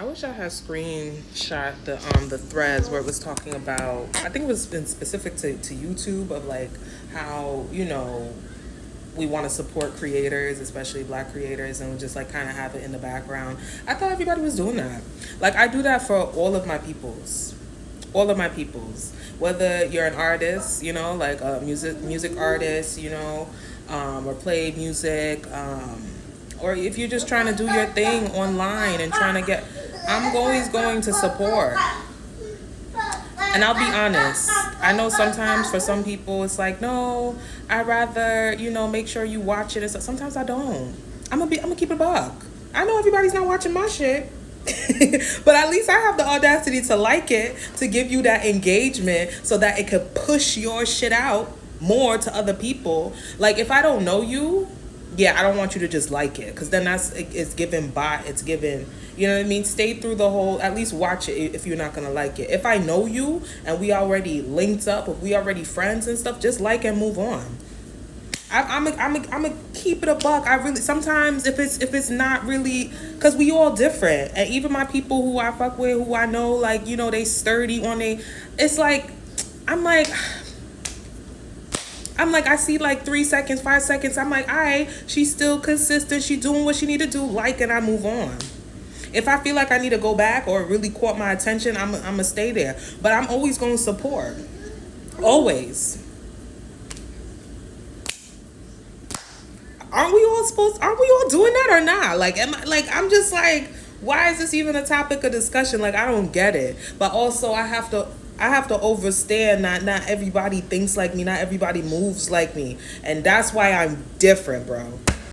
I wish I had screenshot the threads where it was talking about, I think it was been specific to YouTube, of like how, we want to support creators, especially black creators, and we just like kind of have it in the background. I thought everybody was doing that. Like I do that for all of my peoples. All of my peoples. Whether you're an artist, like a music artist, or play music, or if you're just trying to do your thing online and trying to get, I'm always going to support. And I'll be honest, I know sometimes for some people it's like, no, I'd rather, make sure you watch it. And so sometimes I don't. I'm gonna keep it a buck. I know everybody's not watching my shit. But at least I have the audacity to like it, to give you that engagement so that it could push your shit out more to other people. Like if I don't know you, yeah, I don't want you to just like it, because then it's given bot, it's given, you know what I mean? Stay through the whole, at least watch it if you're not gonna like it. If I know you and we already linked up, if we already friends and stuff, just like and move on. I'm a keep it a buck. I really, sometimes if it's not really, because we all different, and even my people who I fuck with, who I know, like, they sturdy on they, it's like, I'm like, I see like 3 seconds, 5 seconds. I'm like, all right, she's still consistent. She doing what she need to do. Like, and I move on. If I feel like I need to go back or it really caught my attention, I'm going to stay there. But I'm always going to support. Always. Aren't we all doing that or not? Like, I'm just like, why is this even a topic of discussion? Like, I don't get it. But also I have to understand that not everybody thinks like me, not everybody moves like me. And that's why I'm different, bro.